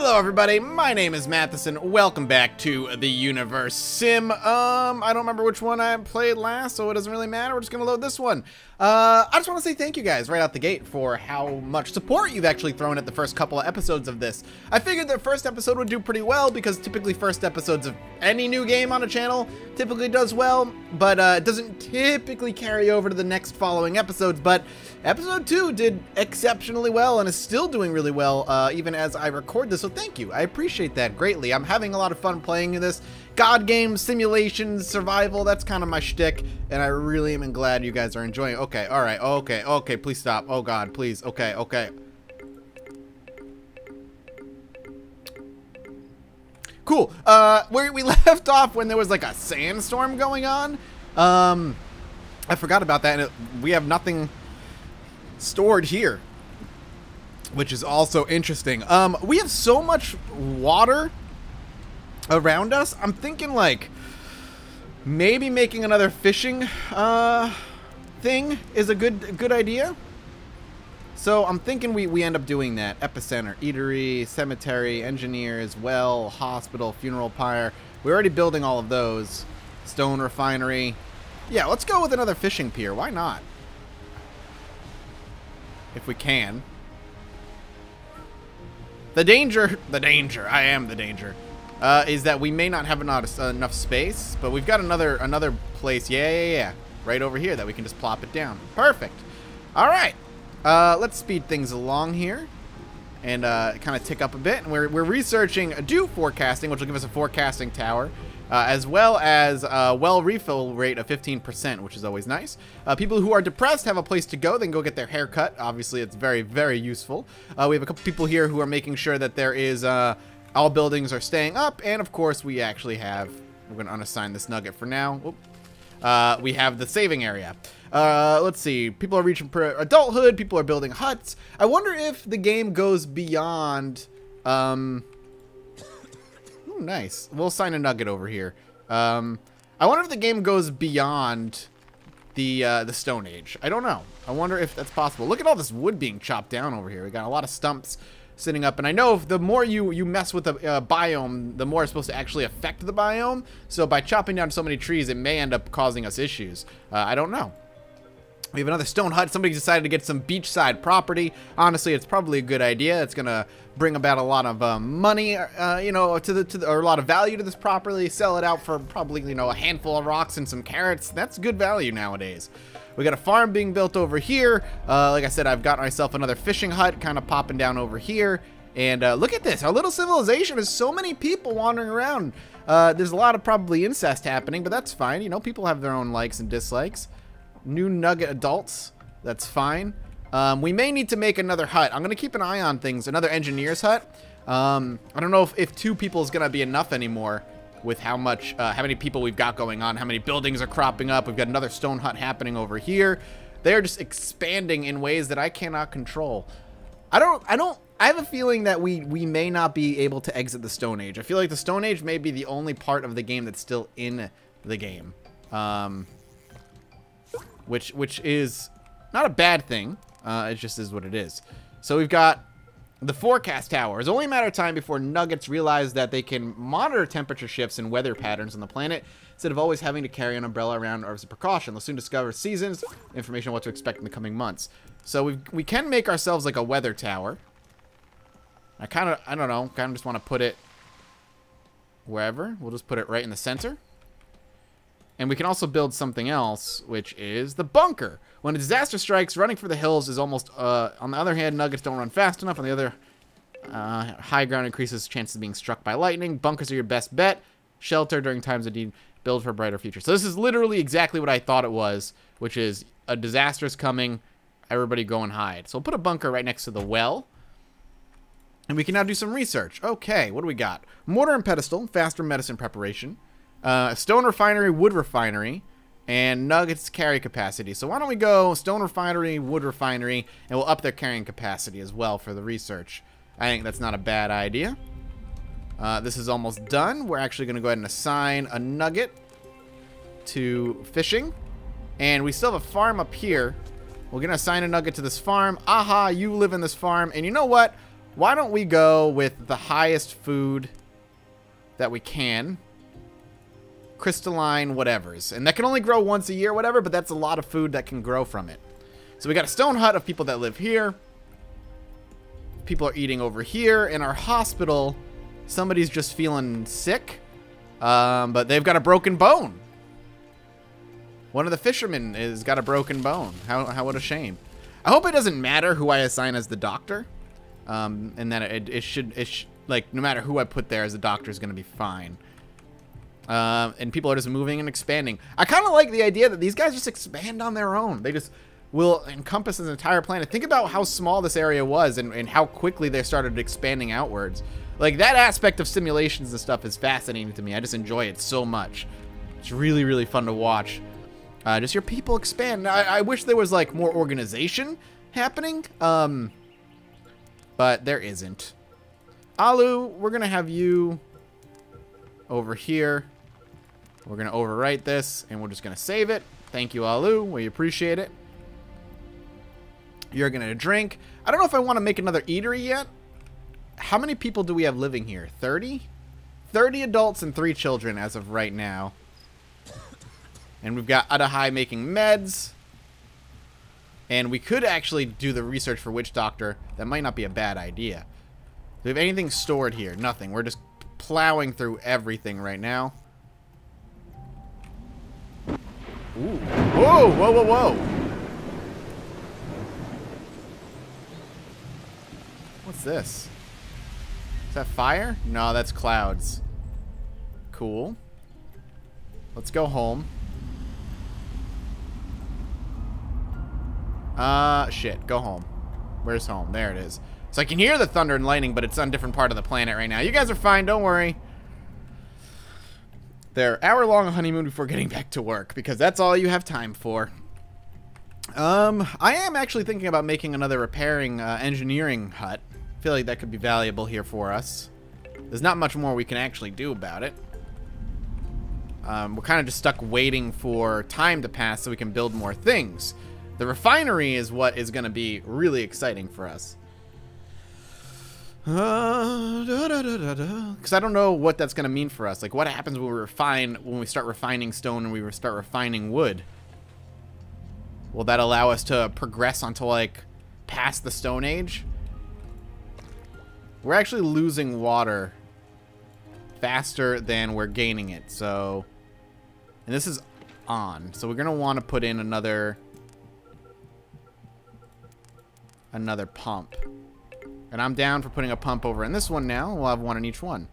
Hello everybody, my name is Matheson. Welcome back to the Universim. I don't remember which one I played last, so it doesn't really matter. We're just gonna load this one. I just want to say thank you guys right out the gate for how much support you've actually thrown at the first couple of episodes of this. I figured the first episode would do pretty well because typically first episodes of any new game on a channel typically does well, but it doesn't typically carry over to the next following episodes. But episode 2 did exceptionally well and is still doing really well even as I record this, so thank you. I appreciate that greatly. I'm having a lot of fun playing this. God games, simulations, survival, that's kind of my shtick, and I really am glad you guys are enjoying it. Okay, alright, okay, please stop. Oh god, please, okay. Cool, where we left off when there was like a sandstorm going on, I forgot about that, and we have nothing stored here, which is also interesting. We have so much water around us. I'm thinking like maybe making another fishing thing is a good idea. So I'm thinking we end up doing that. Epicenter, eatery, cemetery, engineers, well, hospital, funeral pyre. We're already building all of those. Stone refinery. Yeah, let's go with another fishing pier. Why not? If we can. The danger, I am the danger, is that we may not have enough space, but we've got another place, yeah, right over here that we can just plop it down. Perfect. All right, let's speed things along here and kind of tick up a bit. And we're researching dew forecasting, which will give us a forecasting tower, as well as a well refill rate of 15%, which is always nice. People who are depressed have a place to go. They can go get their hair cut. Obviously, it's very, very useful. We have a couple people here who are making sure that there is all buildings are staying up. And, of course, we actually have... We're going to unassign this nugget for now. We have the saving area. Let's see. People are reaching adulthood. People are building huts. I wonder if the game goes beyond... Nice. We'll assign a nugget over here. I wonder if the game goes beyond the Stone Age. I don't know. I wonder if that's possible. Look at all this wood being chopped down over here. We got a lot of stumps sitting up, and I know if the more you mess with the biome, the more it's supposed to actually affect the biome. So by chopping down so many trees, it may end up causing us issues. I don't know. We have another stone hut. Somebody decided to get some beachside property. Honestly, it's probably a good idea. It's gonna bring about a lot of money, you know, or a lot of value to this property. Sell it out for probably, you know, a handful of rocks and some carrots. That's good value nowadays. We got a farm being built over here. Like I said, I've got myself another fishing hut kind of popping down over here. And look at this. Our little civilization has so many people wandering around. There's a lot of probably incest happening, but that's fine. You know, people have their own likes and dislikes. New nugget adults, that's fine. We may need to make another hut. I'm gonna keep an eye on things. Another engineer's hut. I don't know if 2 people is gonna be enough anymore with how many people we've got going on, how many buildings are cropping up. We've got another stone hut happening over here. They're just expanding in ways that I cannot control. I have a feeling that we may not be able to exit the Stone Age. I feel like the Stone Age may be the only part of the game that's still in the game. Which is not a bad thing. It just is what it is. So we've got the forecast tower. It's only a matter of time before nuggets realize that they can monitor temperature shifts and weather patterns on the planet instead of always having to carry an umbrella around as a precaution. They'll soon discover seasons, information on what to expect in the coming months. So we can make ourselves like a weather tower. I don't know, kind of just want to put it wherever. We'll just put it right in the center. And we can also build something else, which is the bunker. When a disaster strikes, running for the hills is almost... on the other hand, nuggets don't run fast enough. On the other, high ground increases chances of being struck by lightning. Bunkers are your best bet. Shelter during times of need. Build for a brighter future. So this is literally exactly what I thought it was, which is a disaster is coming. Everybody go and hide. So we'll put a bunker right next to the well. And we can now do some research. Okay, what do we got? Mortar and pedestal. Faster medicine preparation. Stone refinery, wood refinery, and nuggets carry capacity. So why don't we go stone refinery, wood refinery, and we'll up their carrying capacity as well for the research. I think that's not a bad idea. This is almost done. We're actually going to go ahead and assign a nugget to fishing. And we still have a farm up here. We're going to assign a nugget to this farm. Aha, you live in this farm. And you know what? Why don't we go with the highest food that we can? Crystalline whatevers. And that can only grow once a year, whatever, but that's a lot of food that can grow from it. So we got a stone hut of people that live here. People are eating over here. In our hospital, somebody's just feeling sick. But they've got a broken bone. One of the fishermen has got a broken bone. How what a shame. I hope it doesn't matter who I assign as the doctor. And that it should, like, no matter who I put there as the doctor is going to be fine. And people are just moving and expanding. I kind of like the idea that these guys just expand on their own. They just will encompass this entire planet. Think about how small this area was and how quickly they started expanding outwards. Like, that aspect of simulations and stuff is fascinating to me. I just enjoy it so much. It's really, really fun to watch. Just your people expand. I wish there was, like, more organization happening. But there isn't. Alu, we're going to have you over here. We're going to overwrite this, and we're just going to save it. Thank you, Alu. We appreciate it. You're going to drink. I don't know if I want to make another eatery yet. How many people do we have living here? 30? 30 adults and 3 children as of right now. And we've got Adahai making meds. And we could actually do the research for Witch Doctor. That might not be a bad idea. Do we have anything stored here? Nothing. We're just plowing through everything right now. Ooh. Whoa, whoa, whoa, whoa. What's this? Is that fire? No, that's clouds. Cool. Let's go home. Shit. Go home. Where's home? There it is. So I can hear the thunder and lightning, but it's on a different part of the planet right now. You guys are fine. Don't worry. Their hour-long honeymoon before getting back to work, because that's all you have time for. I am actually thinking about making another repairing, engineering hut. I feel like that could be valuable here for us. There's not much more we can actually do about it. We're kind of just stuck waiting for time to pass so we can build more things. The refinery is what is going to be really exciting for us. Because I don't know what that's going to mean for us. Like, what happens when we start refining stone and we start refining wood? Will that allow us to progress onto, like, past the Stone Age? We're actually losing water faster than we're gaining it, so... And this is on, so we're going to want to put in another pump. And I'm down for putting a pump over in this one now. We'll have one in each one.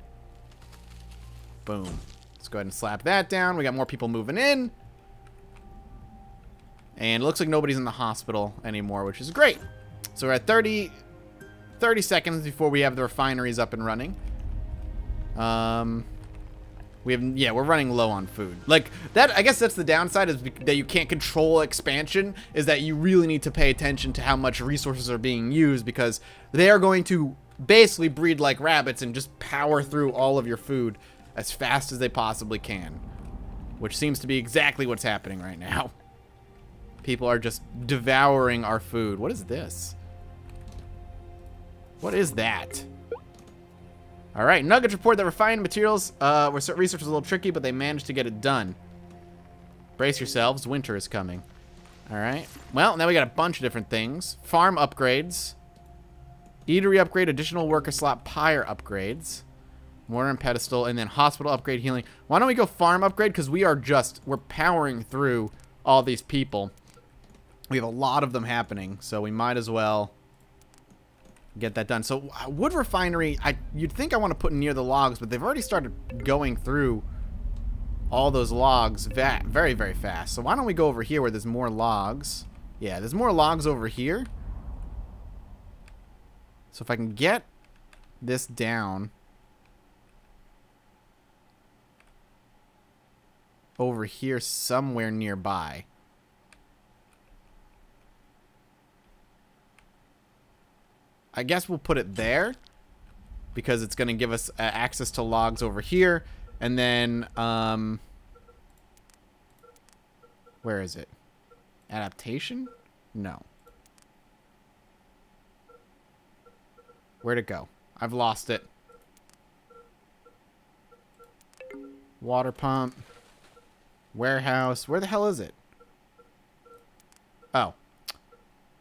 Boom. Let's go ahead and slap that down. We got more people moving in. And it looks like nobody's in the hospital anymore, which is great. So we're at 30 seconds before we have the refineries up and running. We're running low on food. Like, that, I guess that's the downside, is that you can't control expansion, is that you really need to pay attention to how much resources are being used, because they are going to basically breed like rabbits and just power through all of your food as fast as they possibly can. Which seems to be exactly what's happening right now. People are just devouring our food. What is this? What is that? Alright, Nuggets report that refined materials research was a little tricky, but they managed to get it done. Brace yourselves, winter is coming. Alright, well, now we got a bunch of different things. Farm upgrades. Eatery upgrade, additional worker slot, pyre upgrades. Mortar and pedestal, and then hospital upgrade, healing. Why don't we go farm upgrade? Because we're powering through all these people. We have a lot of them happening, so we might as well get that done. So wood refinery, you'd think I want to put near the logs, but they've already started going through all those logs very, very fast. So why don't we go over here where there's more logs? Yeah, there's more logs over here. So if I can get this down over here somewhere nearby. I guess we'll put it there because it's going to give us access to logs over here. And then, where is it? Adaptation? No. Where'd it go? I've lost it. Water pump. Warehouse. Where the hell is it? Oh.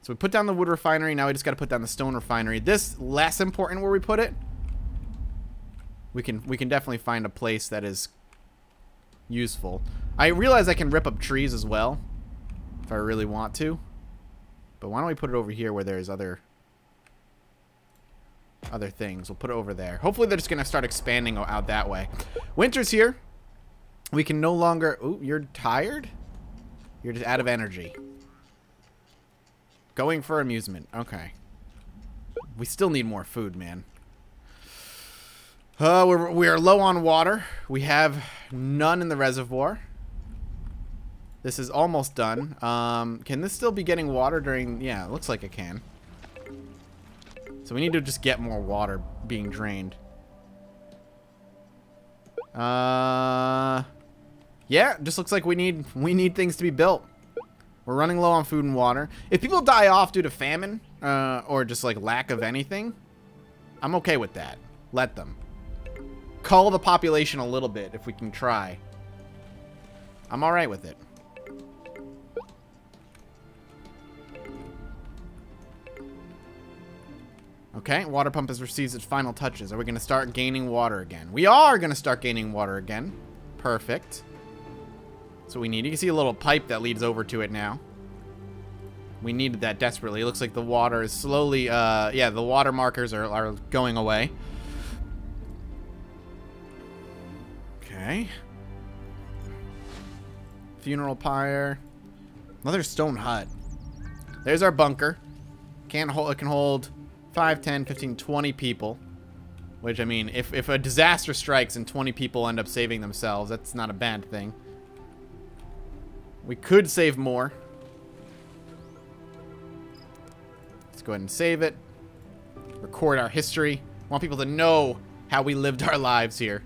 So we put down the wood refinery. Now we just got to put down the stone refinery. This less important where we put it. We can definitely find a place that is useful. I realize I can rip up trees as well if I really want to. But why don't we put it over here where there's other things. We'll put it over there. Hopefully they're just going to start expanding out that way. Winter's here. We can no longer... Ooh, you're tired? You're just out of energy. Going for amusement. Okay. We still need more food, man. We are low on water. We have none in the reservoir. This is almost done. Can this still be getting water during... Yeah, it looks like it can. So we need to just get more water being drained. Yeah, just looks like we need things to be built. We're running low on food and water. If people die off due to famine, or just like lack of anything, I'm okay with that. Let them. Cull the population a little bit if we can try. I'm alright with it. Okay, water pump has received its final touches. Are we going to start gaining water again? We are going to start gaining water again. Perfect. So we need. You can see a little pipe that leads over to it now. We needed that desperately. It looks like the water is slowly, yeah, the water markers are going away. Okay. Funeral pyre. Another stone hut. There's our bunker. It can hold 5, 10, 15, 20 people. Which, I mean, if a disaster strikes and 20 people end up saving themselves, that's not a bad thing. We could save more. Let's go ahead and save it. Record our history. I want people to know how we lived our lives here.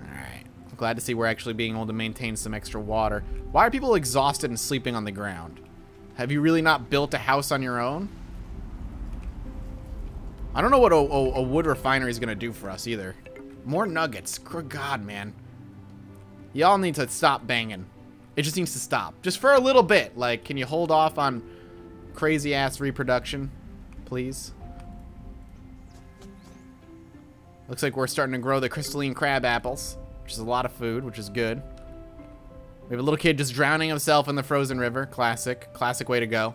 Alright. I'm glad to see we're actually being able to maintain some extra water. Why are people exhausted and sleeping on the ground? Have you really not built a house on your own? I don't know what a wood refinery is going to do for us either. More nuggets. Good God, man. Y'all need to stop banging. It just needs to stop. Just for a little bit. Like, can you hold off on crazy-ass reproduction? Please? Looks like we're starting to grow the crystalline crab apples, which is a lot of food, which is good. We have a little kid just drowning himself in the frozen river. Classic. Classic way to go.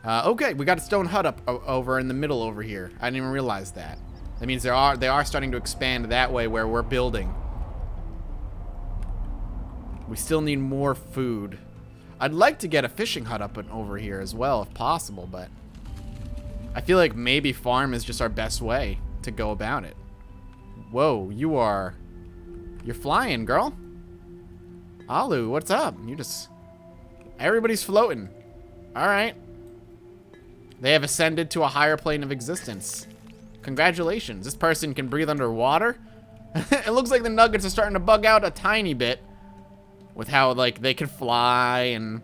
Okay, we got a stone hut up over in the middle over here. I didn't even realize that. That means they are starting to expand that way where we're building. We still need more food. I'd like to get a fishing hut up and over here as well if possible, but I feel like maybe farm is just our best way to go about it. Whoa, you're flying, girl. Alu, what's up? Everybody's floating. All right. They have ascended to a higher plane of existence. Congratulations. This person can breathe underwater. It looks like the nuggets are starting to bug out a tiny bit with how, like, they can fly, and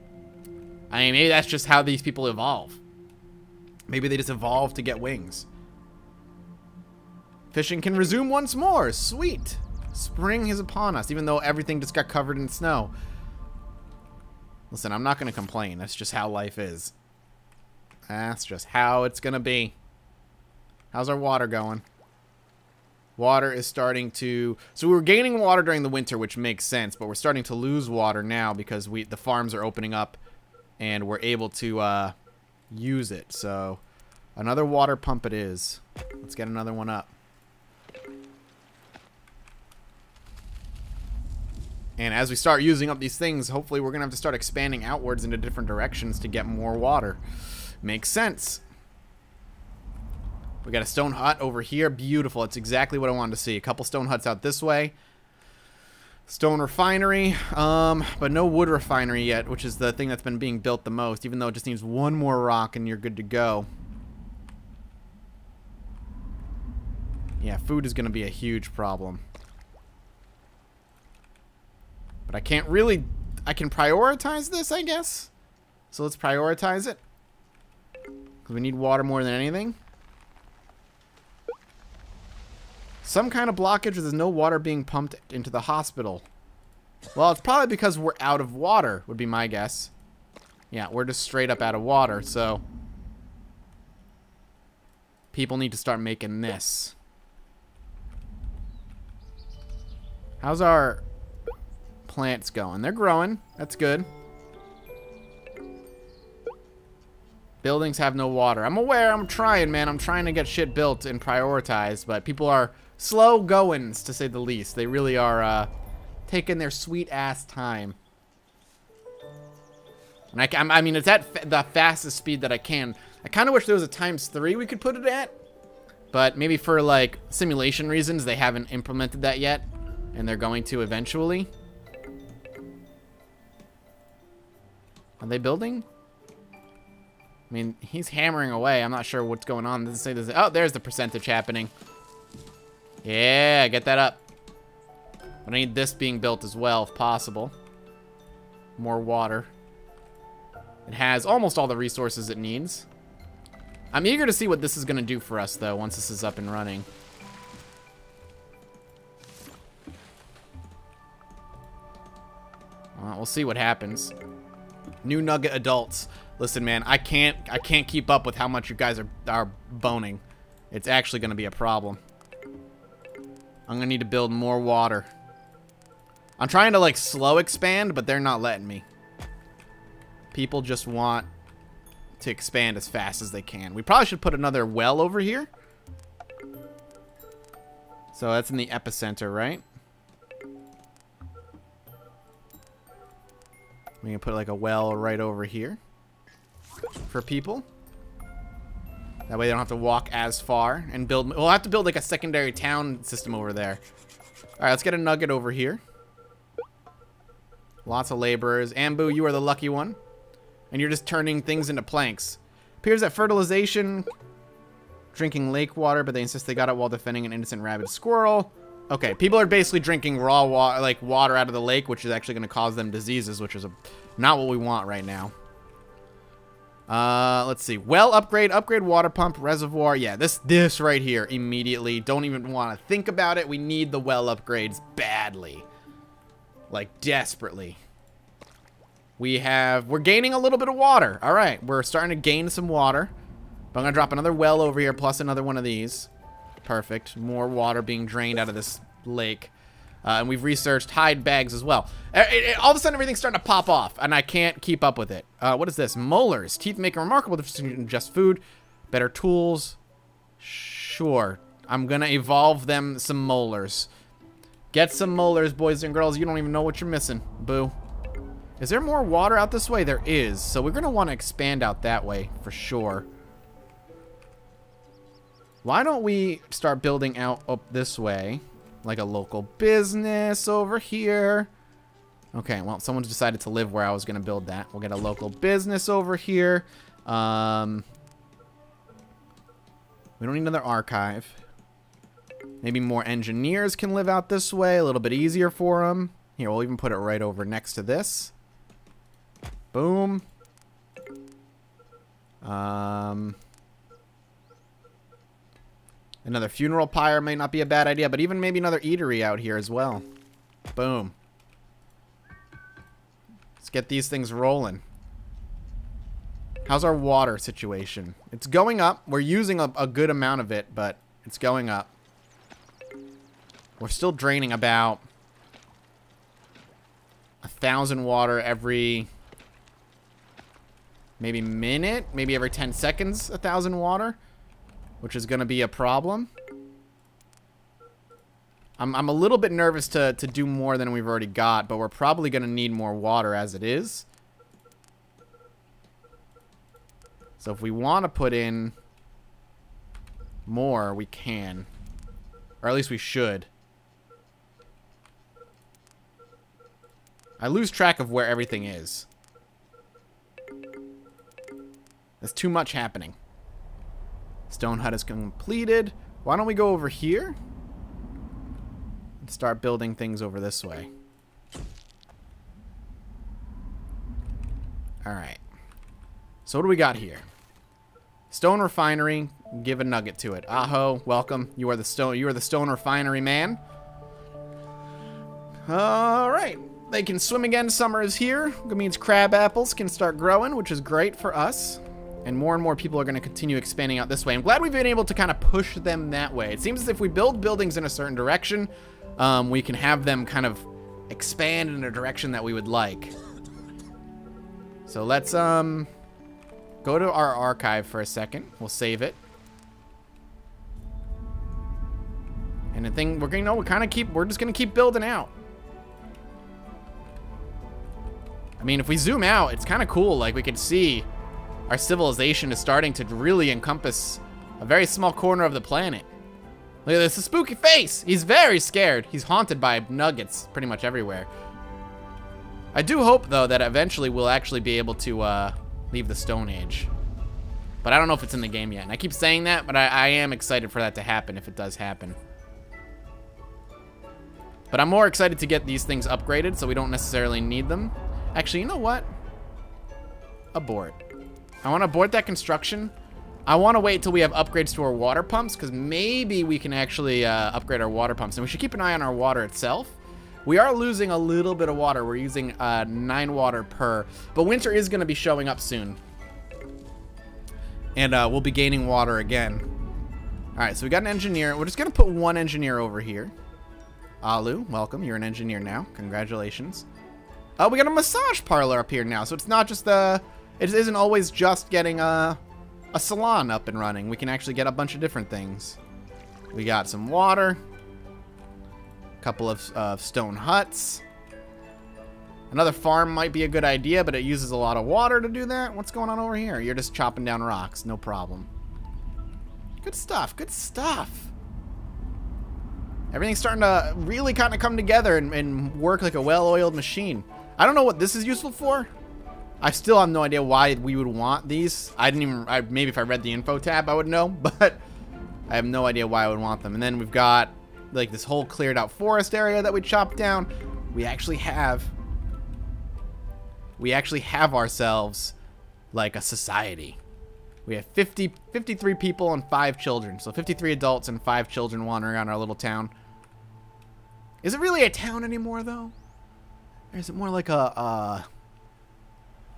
I mean, maybe that's just how these people evolve. Maybe they just evolve to get wings. Fishing can resume once more. Sweet. Spring is upon us, even though everything just got covered in snow. Listen, I'm not going to complain. That's just how life is. That's just how it's going to be. How's our water going? Water is starting to... So we were gaining water during the winter, which makes sense, but we're starting to lose water now because the farms are opening up and we're able to use it. So another water pump it is. Let's get another one up. And as we start using up these things, hopefully we're going to have to start expanding outwards into different directions to get more water. Makes sense. We got a stone hut over here. Beautiful. It's exactly what I wanted to see. A couple stone huts out this way. Stone refinery. But no wood refinery yet, which is the thing that's been being built the most, even though it just needs one more rock and you're good to go. Yeah, food is going to be a huge problem. But I can't really... I can prioritize this, I guess. So let's prioritize it. We need water more than anything. Some kind of blockage or there's no water being pumped into the hospital. Well, it's probably because we're out of water, would be my guess. Yeah, we're just straight up out of water, so... people need to start making this. How's our plants going? They're growing. That's good. Buildings have no water. I'm aware. I'm trying, man. I'm trying to get shit built and prioritized, but people are slow goings, to say the least. They really are taking their sweet-ass time. And I mean, it's at the fastest speed that I can. I kind of wish there was a ×3 we could put it at. But maybe for, like, simulation reasons, they haven't implemented that yet. And they're going to eventually. Are they building? I mean, he's hammering away. I'm not sure what's going on. Doesn't say this. Oh, there's the percentage happening. Yeah, get that up. But I need this being built as well, if possible. More water. It has almost all the resources it needs. I'm eager to see what this is going to do for us, though, once this is up and running. We'll see what happens. New Nugget adults. Listen, man, I can't keep up with how much you guys are boning. It's actually going to be a problem. I'm going to need to build more water. I'm trying to, like, slow expand, but they're not letting me. People just want to expand as fast as they can. We probably should put another well over here. So that's in the epicenter, right? We can put like a well right over here for people. That way they don't have to walk as far and build. We'll have to build like a secondary town system over there. All right, let's get a nugget over here. Lots of laborers. Ambu, you are the lucky one. And you're just turning things into planks. Appears that fertilization, drinking lake water, but they insist they got it while defending an innocent rabid squirrel. Okay, people are basically drinking raw water, like water out of the lake, which is actually going to cause them diseases, which is not what we want right now. Let's see. Well, upgrade water pump, reservoir. Yeah, this right here immediately. Don't even want to think about it. We need the well upgrades badly. Like, desperately. We're gaining a little bit of water. All right, we're starting to gain some water. But I'm going to drop another well over here, plus another one of these. Perfect. More water being drained out of this lake. And we've researched hide bags as well. All of a sudden, everything's starting to pop off, and I can't keep up with it. What is this? Molars. Teeth make a remarkable difference in just food. Better tools. Sure. I'm going to evolve them some molars. Get some molars, boys and girls. You don't even know what you're missing. Boo. Is there more water out this way? There is. So we're going to want to expand out that way for sure. Why don't we start building out up this way? Like a local business over here. Okay, well, someone's decided to live where I was going to build that. We'll get a local business over here. We don't need another archive. Maybe more engineers can live out this way. A little bit easier for them. Here, we'll even put it right over next to this. Boom. Another funeral pyre may not be a bad idea, but even maybe another eatery out here as well. Boom. Let's get these things rolling. How's our water situation? It's going up. We're using a good amount of it, but it's going up. We're still draining about 1,000 water every maybe minute, maybe every 10 seconds, 1,000 water, which is going to be a problem. I'm a little bit nervous to do more than we've already got, but we're probably going to need more water as it is. So if we want to put in more, we can. Or at least we should. I lose track of where everything is. There's too much happening. Stone hut is completed. Why don't we go over here and start building things over this way? All right. So what do we got here? Stone refinery. Give a nugget to it. Aho, welcome. You are the stone refinery man. All right. They can swim again. Summer is here. That means crab apples can start growing, which is great for us. And more people are going to continue expanding out this way. I'm glad we've been able to kind of push them that way. It seems as if we build buildings in a certain direction, we can have them kind of expand in a direction that we would like. So let's go to our archive for a second. We'll save it. And the thing we're just gonna keep building out. I mean, if we zoom out, it's kind of cool. Like, we can see our civilization is starting to really encompass a very small corner of the planet. Look at this, a spooky face. He's very scared. He's haunted by nuggets pretty much everywhere. I do hope, though, that eventually we'll actually be able to leave the Stone Age. But I don't know if it's in the game yet. And I keep saying that, but I am excited for that to happen if it does happen. But I'm more excited to get these things upgraded so we don't necessarily need them. Actually, you know what? Abort. I want to abort that construction. I want to wait till we have upgrades to our water pumps, because maybe we can actually upgrade our water pumps. And we should keep an eye on our water itself. We are losing a little bit of water. We're using 9 water per. But winter is going to be showing up soon. And we'll be gaining water again. All right, so we got an engineer. We're just going to put one engineer over here. Alu, welcome. You're an engineer now. Congratulations. We got a massage parlor up here now. So it's not just it isn't always just getting a salon up and running. We can actually get a bunch of different things. We got some water. A couple of stone huts. Another farm might be a good idea, but it uses a lot of water to do that. What's going on over here? You're just chopping down rocks. No problem. Good stuff. Good stuff. Everything's starting to really kind of come together and work like a well-oiled machine. I don't know what this is useful for. I still have no idea why we would want these. Maybe if I read the info tab, I would know, but I have no idea why I would want them. And then we've got like this whole cleared out forest area that we chopped down. We actually have ourselves like a society. We have 53 people and 5 children. So 53 adults and 5 children wandering around our little town. Is it really a town anymore, though? Or is it more like a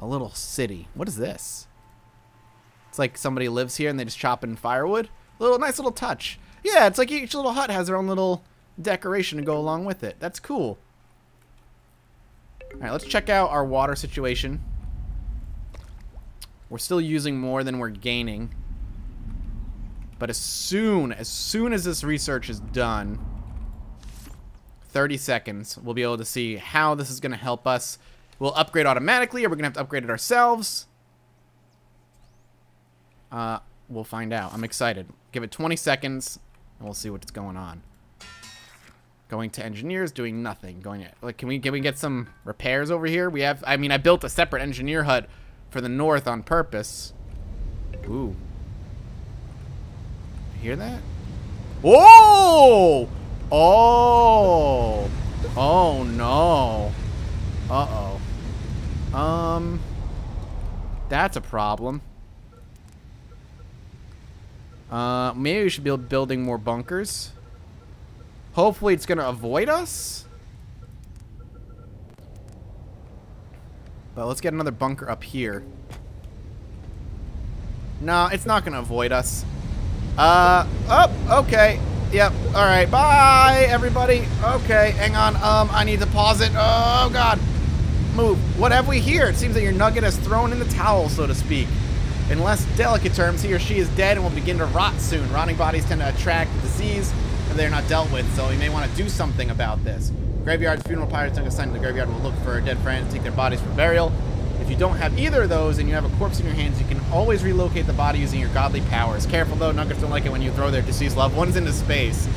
little city? What is this? It's like somebody lives here and they just chop in firewood. Nice little touch. Yeah, it's like each little hut has their own little decoration to go along with it. That's cool. All right, let's check out our water situation. We're still using more than we're gaining. But as soon as this research is done, 30 seconds, we'll be able to see how this is going to help us. We'll upgrade automatically, or we're going to have to upgrade it ourselves. We'll find out. I'm excited. Give it 20 seconds, and we'll see what's going on. Going to engineers, doing nothing. Can we get some repairs over here? I built a separate engineer hut for the north on purpose. Ooh. Hear that? Whoa! Oh! Oh no. Uh-oh. That's a problem. Maybe we should be building more bunkers. Hopefully it's gonna avoid us. But let's get another bunker up here. No, it's not gonna avoid us. Oh, okay. Yep, alright, bye, everybody. Okay, hang on, I need to pause it. Oh, God. Move. What have we here? It seems that your nugget has thrown in the towel, so to speak. In less delicate terms, he or she is dead and will begin to rot soon. Rotting bodies tend to attract disease if they're not dealt with, so we may want to do something about this. Graveyard's funeral pyres assigned to the graveyard will look for dead friends, take their bodies for burial. If you don't have either of those and you have a corpse in your hands, you can always relocate the body using your godly powers. Careful though, nuggets don't like it when you throw their deceased loved ones into space.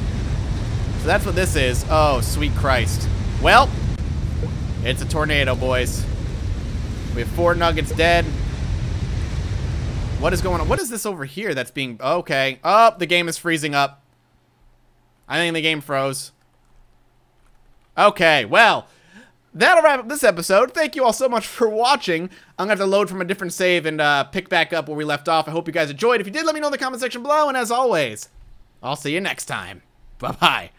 So that's what this is. Oh, sweet Christ. Well, it's a tornado, boys. We have 4 nuggets dead. What is going on? What is this over here that's being... Okay. Oh, the game is freezing up. I think the game froze. Okay, well... that'll wrap up this episode. Thank you all so much for watching. I'm going to have to load from a different save and pick back up where we left off. I hope you guys enjoyed. If you did, let me know in the comment section below. And as always, I'll see you next time. Bye-bye.